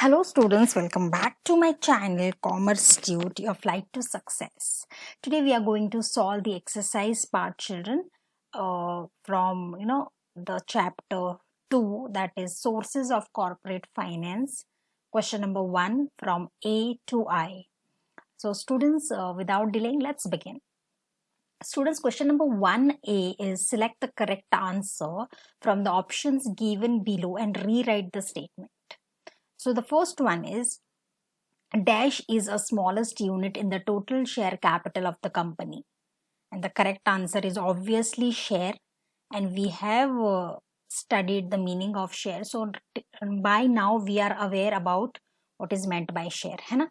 Hello students, welcome back to my channel Commerce Tute, your flight to success. Today we are going to solve the exercise part, children, from the chapter 2, that is sources of corporate finance. Question number 1 from A to I. So students, without delaying, let's begin. Students, question number 1A is select the correct answer from the options given below and rewrite the statement. So the first one is dash is a smallest unit in the total share capital of the company. And the correct answer is obviously share. And we have studied the meaning of share. So by now we are aware about what is meant by share. है ना?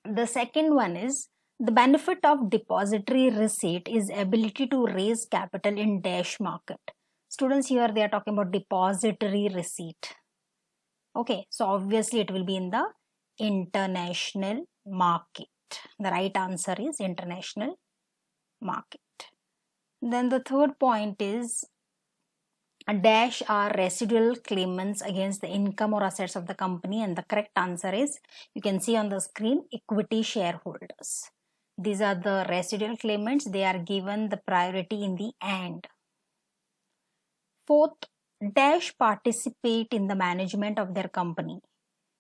The second one is the benefit of depository receipt is ability to raise capital in dash market. Students, here they are talking about depository receipt. Okay, so obviously it will be in the international market. The right answer is international market. Then the third point is a dash are residual claimants against the income or assets of the company, and the correct answer is, you can see on the screen, equity shareholders. These are the residual claimants. They are given the priority in the end. Fourth, dash participate in the management of their company.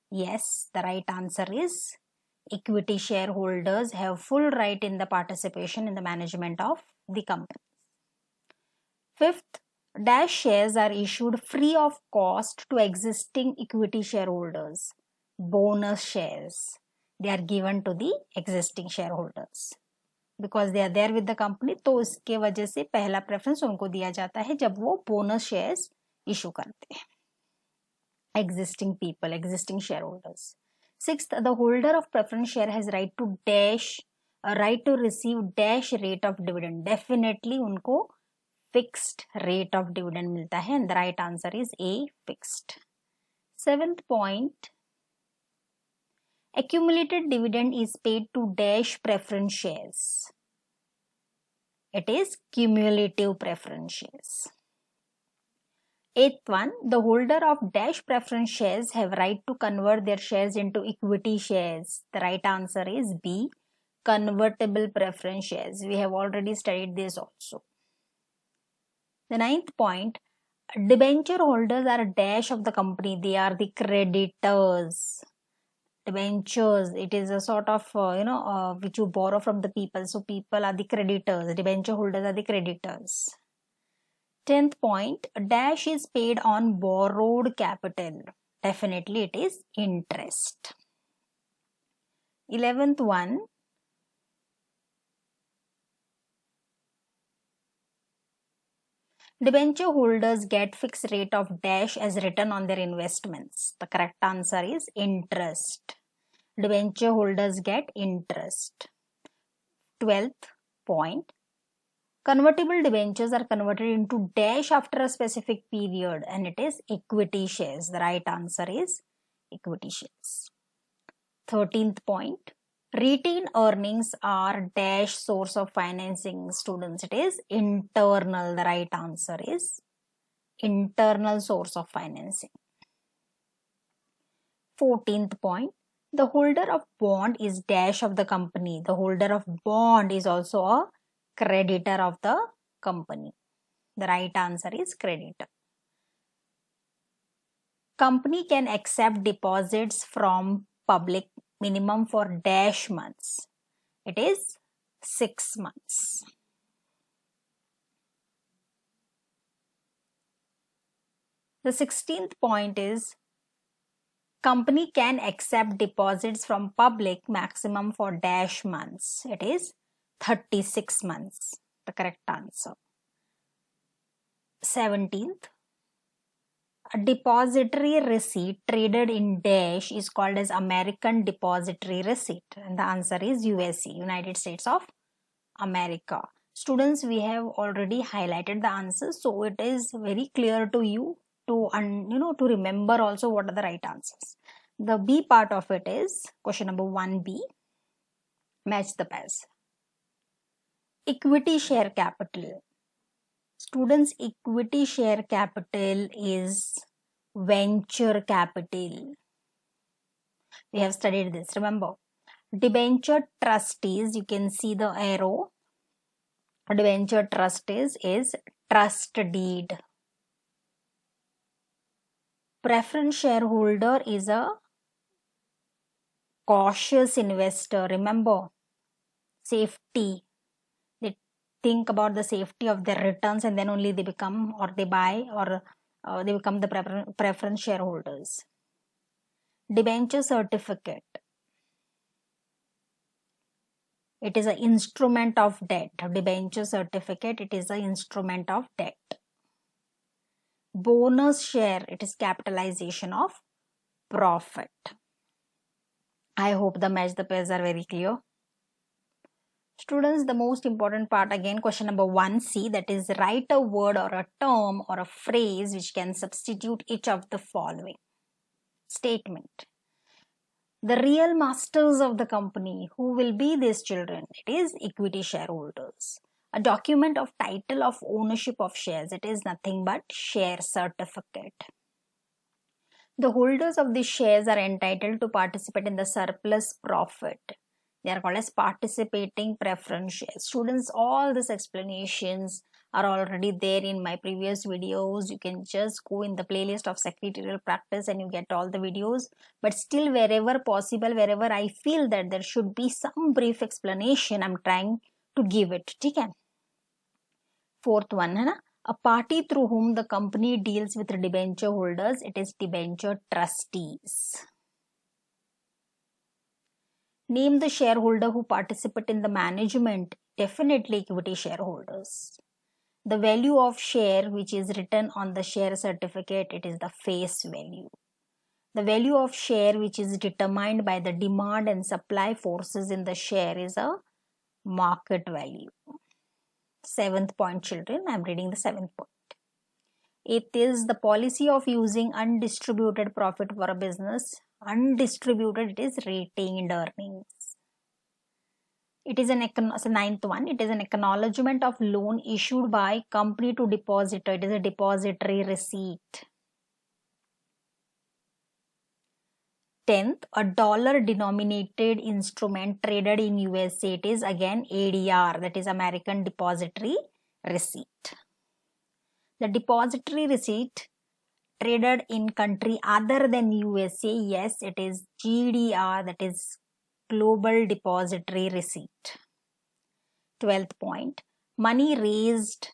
Yes, the right answer is equity shareholders have full right in the participation in the management of the company. Fifth, dash shares are issued free of cost to existing equity shareholders. Bonus shares, they are given to the existing shareholders because they are there with the company. तो इसके वजह से पहला preference उनको दिया जाता है जब वो बोनस शेयर्स इशू करते हैं. Existing people, existing shareholders. Sixth, the holder of preference share has right to receive dash rate of dividend. Definitely उनको fixed rate of dividend मिलता है, and the right answer is A, fixed. Seventh point, accumulated dividend is paid to dash preference shares. It is cumulative preference shares. Eighth one, the holder of dash preference shares have right to convert their shares into equity shares. The right answer is B, convertible preference shares. We have already studied this also. The ninth point, debenture holders are a dash of the company. They are the creditors. Debentures, it is a sort of, which you borrow from the people. So people are the creditors. Debenture holders are the creditors. 10th point, dash is paid on borrowed capital. Definitely it is interest. 11th one, debenture holders get fixed rate of dash as written on their investments. The correct answer is interest. Debenture holders get interest. 12th point, convertible debentures are converted into dash after a specific period, and it is equity shares. The right answer is equity shares. 13th point, retained earnings are dash source of financing. Students, it is internal. The right answer is internal source of financing. 14th point, the holder of bond is dash of the company. The holder of bond is also a creditor of the company. The right answer is creditor. Company can accept deposits from public minimum for dash months. It is 6 months. The 16th point is company can accept deposits from public maximum for dash months. It is 36 months. The correct answer. 17th, a depository receipt traded in dash is called as American depository receipt, and the answer is USA, United States of America. Students, we have already highlighted the answers, so it is very clear to you to remember also what are the right answers. The B part of it is question number 1B. Match the pairs. Equity share capital. Students, equity share capital is venture capital. We have studied this, remember. Debenture trustees, you can see the arrow. Debenture trustees is trust deed. Preference shareholder is a cautious investor. Remember, safety. They think about the safety of their returns and then only they become or they buy or they become the preference shareholders. Debenture certificate. It is an instrument of debt. Debenture certificate, it is an instrument of debt. Bonus share, it is capitalization of profit. I hope the match the pairs are very clear. Students, the most important part again, question number 1C, that is write a word or a term or a phrase which can substitute each of the following. Statement. The real masters of the company, who will be these children? It is equity shareholders. A document of title of ownership of shares, it is nothing but share certificate. The holders of the shares are entitled to participate in the surplus profit. They are called as participating preference shares. Students, all these explanations are already there in my previous videos. You can just go in the playlist of secretarial practice and you get all the videos. But still, wherever possible, wherever I feel that there should be some brief explanation, I'm trying to give it. Okay? Fourth one, है ना? A party through whom the company deals with debenture holders, it is debenture trustees. Name the shareholder who participate in the management, definitely equity shareholders. The value of share which is written on the share certificate, it is the face value. The value of share which is determined by the demand and supply forces in the share is a market value. 7th point, children, I am reading the 7th point. It is the policy of using undistributed profit for a business. Undistributed, it is retained earnings. It is an 9th one. It is an acknowledgement of loan issued by company to depositor. It is a depository receipt. 10th, a dollar denominated instrument traded in USA. It is again ADR, that is American Depository Receipt. The depository receipt traded in country other than USA, yes, it is GDR, that is Global Depository Receipt. 12th point, money raised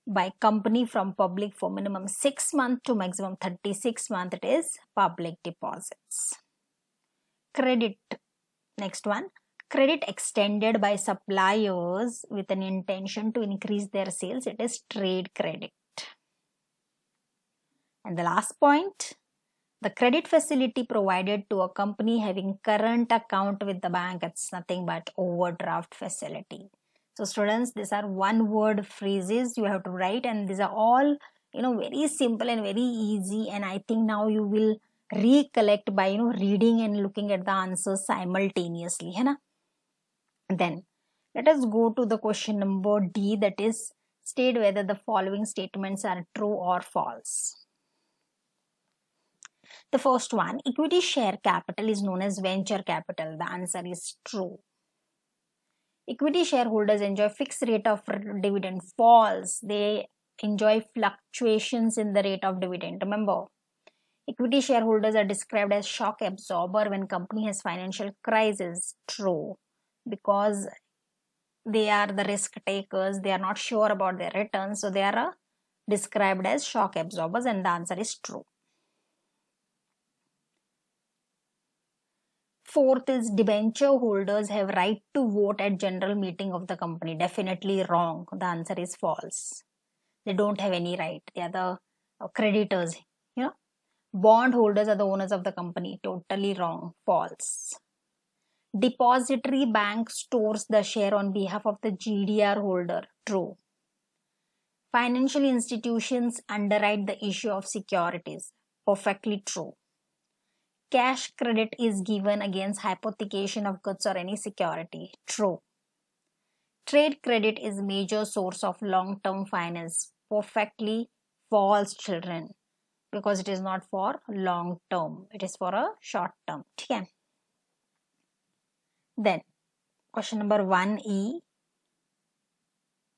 by company from public for minimum 6 months to maximum 36 months, it is public deposits. Credit, next one, credit extended by suppliers with an intention to increase their sales, it is trade credit. And the last point, the credit facility provided to a company having current account with the bank, it's nothing but overdraft facility. So students, these are one word phrases you have to write, and these are all very simple and very easy, and I think now you will recollect by reading and looking at the answers simultaneously, है ना? Then let us go to the question number D, that is state whether the following statements are true or false. The first one, equity share capital is known as venture capital. The answer is true. Equity shareholders enjoy fixed rate of dividend. False. They enjoy fluctuations in the rate of dividend. Remember, equity shareholders are described as shock absorber when company has financial crisis. True. Because they are the risk takers. They are not sure about their returns. So they are described as shock absorbers, and the answer is true. Fourth is debenture holders have right to vote at general meeting of the company. Definitely wrong. The answer is false. They don't have any right. They are the creditors. Bond holders are the owners of the company. Totally wrong. False. Depository bank stores the share on behalf of the GDR holder. True. Financial institutions underwrite the issue of securities. Perfectly true. Cash credit is given against hypothecation of goods or any security. True. Trade credit is major source of long-term finance. Perfectly false, children, because it is not for long term. It is for a short term. Okay. Then question number 1E.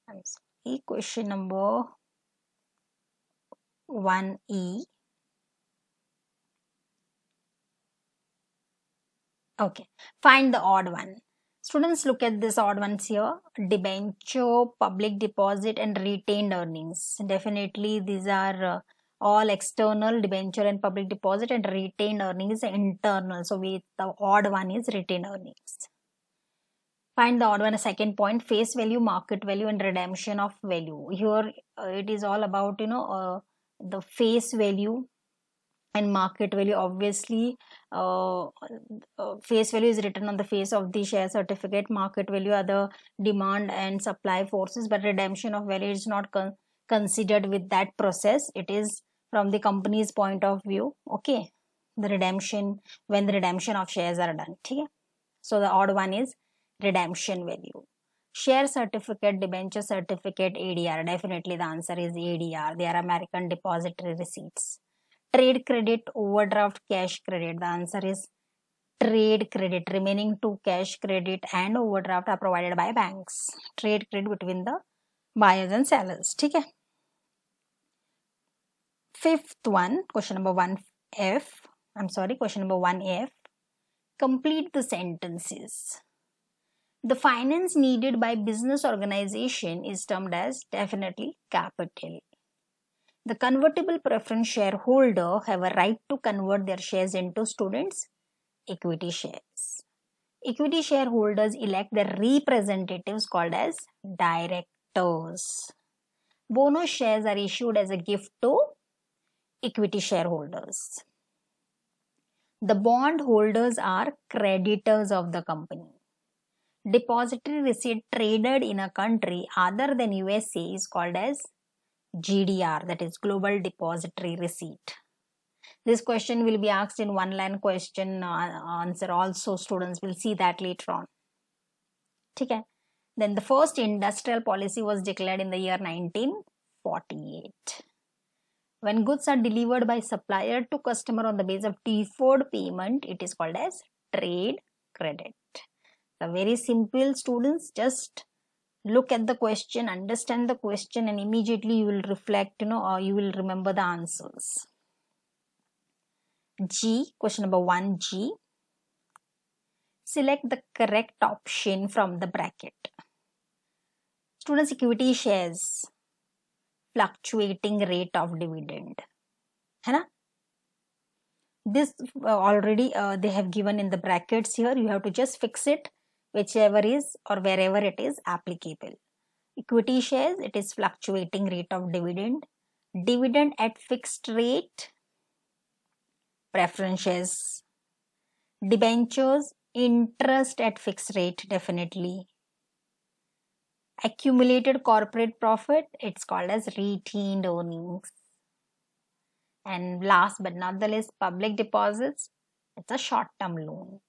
I'm sorry, question number 1E. Okay, find the odd one. Students, look at this odd ones here. Debenture, public deposit and retained earnings. Definitely these are all external. Debenture and public deposit, and retained earnings internal. So the odd one is retained earnings. Find the odd one. A second point, face value, market value and redemption of value. Here it is all about the face value and market value. Obviously face value is written on the face of the share certificate. Market value are the demand and supply forces, but redemption of value is not considered with that process. It is from the company's point of view. Okay, the redemption, when the redemption of shares are done. Okay, so the odd one is redemption value. Share certificate, debenture certificate, ADR. Definitely the answer is ADR. They are American depository receipts. Trade credit, overdraft, cash credit. The answer is trade credit. Remaining two, cash credit and overdraft, are provided by banks. Trade credit between the buyers and sellers. Okay. Fifth one, question number 1F. Question number 1F. Complete the sentences. The finance needed by business organization is termed as definitely capital. The convertible preference shareholder have a right to convert their shares into students' equity shares. Equity shareholders elect their representatives called as directors. Bonus shares are issued as a gift to equity shareholders. The bond holders are creditors of the company. Depository receipt traded in a country other than USA is called as GDR, that is Global Depository Receipt. This question will be asked in one line question answer also. Students will see that later on. Okay. Then the first industrial policy was declared in the year 1948. When goods are delivered by supplier to customer on the basis of deferred payment, it is called as trade credit. So very simple, students. Just look at the question, understand the question, and immediately you will reflect, or you will remember the answers. G, question number 1G. Select the correct option from the bracket. Students, equity shares, fluctuating rate of dividend. Hai na? This already they have given in the brackets here. You have to just fix it, whichever is or wherever it is applicable. Equity shares, it is fluctuating rate of dividend. Dividend at fixed rate, preference shares. Debentures, interest at fixed rate, definitely. Accumulated corporate profit, it's called as retained earnings. And last but not the least, public deposits, it's a short-term loan.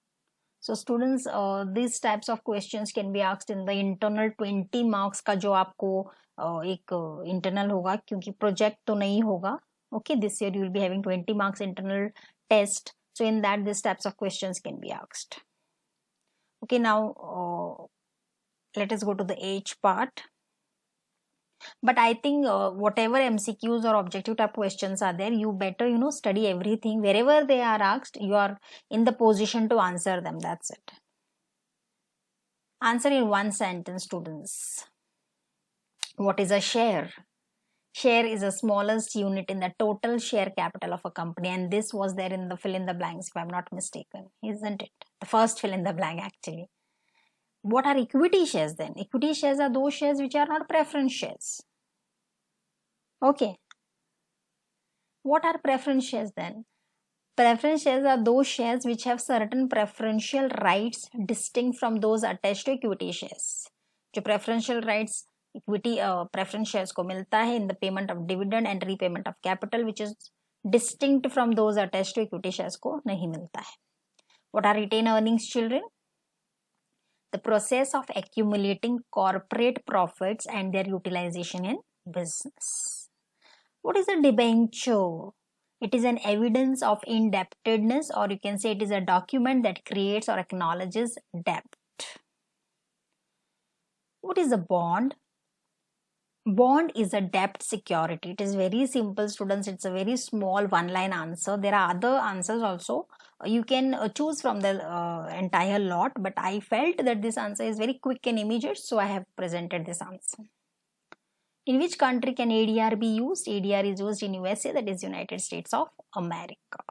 So students, these types of questions can be asked in the internal 20 marks का जो आपको एक internal होगा, क्योंकि project तो नहीं होगा. Okay, this year you will be having 20 marks internal test. So in that, these types of questions can be asked. Okay, now let us go to the H part. But I think whatever MCQs or objective type questions are there, you better study everything. Wherever they are asked, you are in the position to answer them. That's it. Answer in one sentence, students. What is a share? Share is the smallest unit in the total share capital of a company, and this was there in the fill in the blanks, if I'm not mistaken, isn't it? The first fill in the blank actually. What are equity shares then? Equity shares are those shares which are not preference shares. Okay. What are preference shares then? Preference shares are those shares which have certain preferential rights distinct from those attached to equity shares. जो preferential rights equity preference shares को मिलता है in the payment of dividend and repayment of capital, which is distinct from those attached to equity shares को नहीं मिलता है. What are retained earnings, children? The process of accumulating corporate profits and their utilization in business. What is a debenture? It is an evidence of indebtedness, or you can say it is a document that creates or acknowledges debt. What is a bond? Bond is a debt security. It is very simple, students. It's a very small one-line answer. There are other answers also. You can choose from the entire lot, but I felt that this answer is very quick and immediate, so I have presented this answer. In which country can ADR be used? ADR is used in USA, that is United States of America.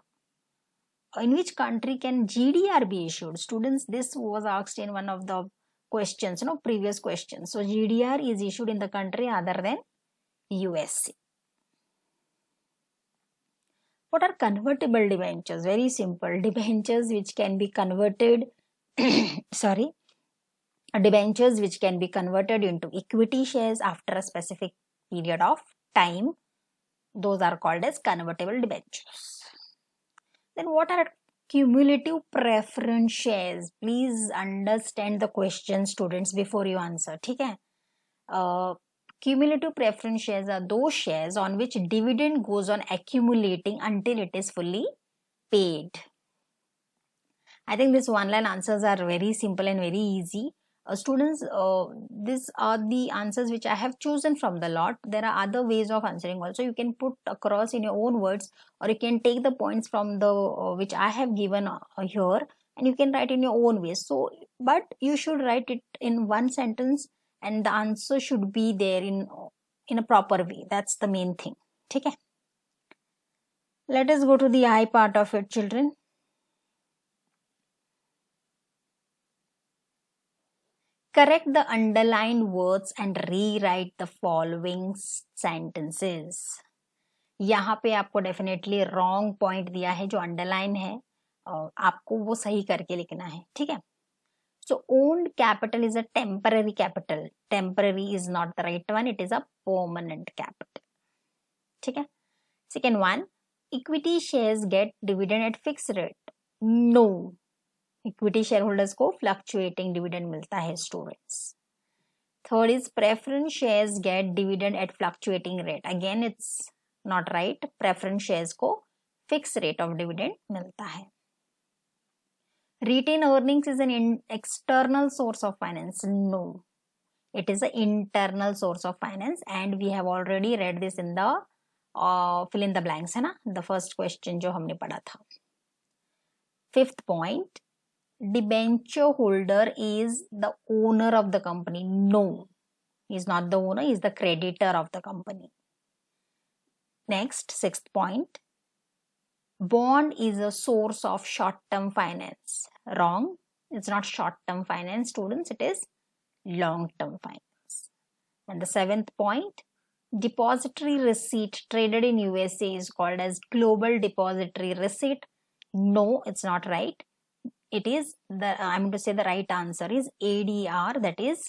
In which country can GDR be issued? Students, this was asked in one of the questions, previous questions. So GDR is issued in the country other than USA. What are convertible debentures? Very simple. Debentures which can be converted, debentures which can be converted into equity shares after a specific period of time. Those are called as convertible debentures. Then what are cumulative preference shares? Please understand the question, students, before you answer. Okay? Cumulative preference shares are those shares on which dividend goes on accumulating until it is fully paid. I think these one-line answers are very simple and very easy. Students, these are the answers which I have chosen from the lot. There are other ways of answering also. You can put across in your own words, or you can take the points from the which I have given here, and you can write in your own ways. So, but you should write it in one sentence, and the answer should be there in a proper way. That's the main thing. Okay. Let us go to the I part of it, children. Correct the underlined words and rewrite the following sentences. यहाँ पे आपको definitely wrong point दिया है, जो underline है आपको वो सही करके लिखना है. ठीक है. So owned capital is a temporary capital. Temporary is not the right one. It is a permanent capital. ठीक है. Second one, equity shares get dividend at fixed rate. No. Equity share holders को fluctuating dividend मिलता है, students. Third is preference shares get dividend at fluctuating rate. Again it's not right. Preference shares को fix rate of dividend मिलता है. Retained earnings is an external source of finance. No, it is a internal source of finance and we have already read this in the fill in the blanks, है ना, the first question जो हमने पढ़ा था. Fifth point, debenture holder is the owner of the company. No, he is not the owner, he is the creditor of the company. Next, sixth point, bond is a source of short-term finance. Wrong, it's not short-term finance, students, it is long-term finance. And the seventh point, depository receipt traded in USA is called as global depository receipt. No, it's not right. It is I'm going to say the right answer is ADR, that is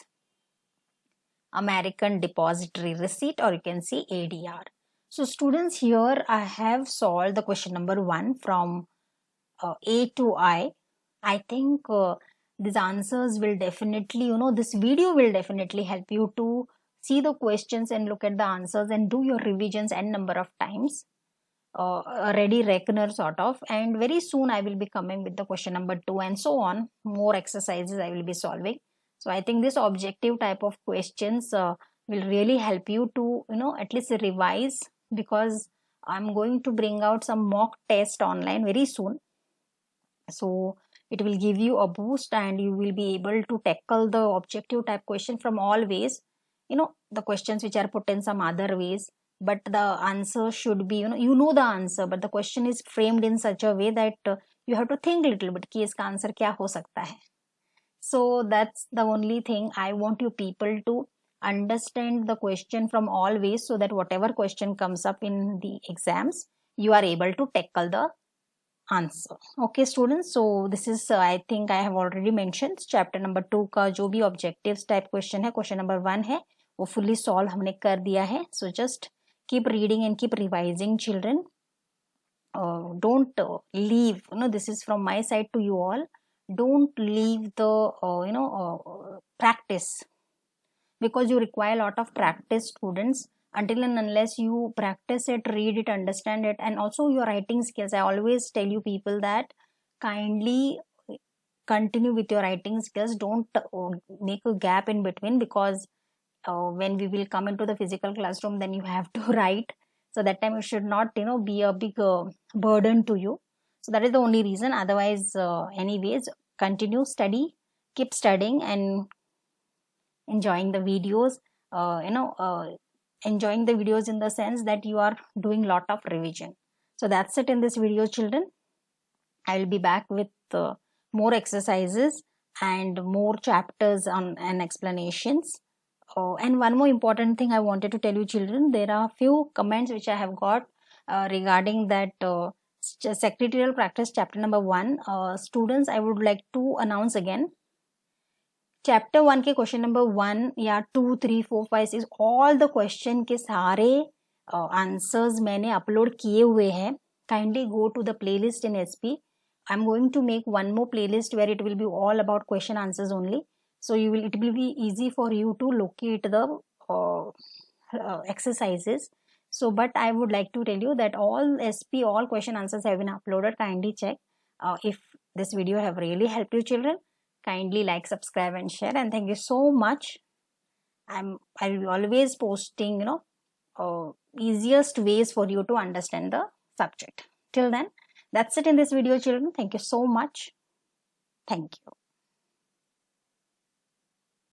American Depository Receipt, or you can say ADR. So students, here I have solved the question number 1 from A to I. I think these answers will definitely, this video will definitely help you to see the questions and look at the answers and do your revisions n number of times. A ready reckoner sort of, and very soon I will be coming with the question number 2 and so on. More exercises I will be solving. So I think this objective type of questions will really help you to at least revise, because I'm going to bring out some mock test online very soon. So it will give you a boost and you will be able to tackle the objective type question from all ways. The questions which are put in some other ways, but the answer should be, the answer, but the question is framed in such a way that you have to think a little bit कि इसका answer क्या हो सकता है. So that's the only thing. I want you people to understand the question from all ways, so that whatever question comes up in the exams, you are able to tackle the answer. Okay students, so this is I think I have already mentioned chapter number 2 का जो भी objectives type question है, question number 1 है, वो fully solve हमने कर दिया है. So just keep reading and keep revising, children. Don't leave, this is from my side to you all. Don't leave the practice, because you require a lot of practice, students. Until and unless you practice it, read it, understand it, and also your writing skills. I always tell you people that kindly continue with your writing skills. Don't make a gap in between, because when we will come into the physical classroom, then you have to write. So that time it should not be a big burden to you. So that is the only reason. Otherwise, anyways, continue study, keep studying, and enjoying the videos. Enjoying the videos in the sense that you are doing lot of revision. So that's it in this video, children. I will be back with more exercises and more chapters on and explanations. And one more important thing I wanted to tell you, children, there are few comments which I have got regarding that secretarial practice chapter number 1. Students, I would like to announce again. Chapter 1 के question number 1 या 2, 3, 4, 5 is all the question के सारे answers मैंने upload किए हुए हैं. Kindly go to the playlist in SP. I am going to make one more playlist where it will be all about question answers only. So it will be easy for you to locate the exercises. So but I would like to tell you that all question answers have been uploaded. Kindly check. If this video have really helped you, children, kindly like, subscribe and share, and thank you so much. I will be always posting easiest ways for you to understand the subject. Till then, that's it in this video, children. Thank you so much. Thank you.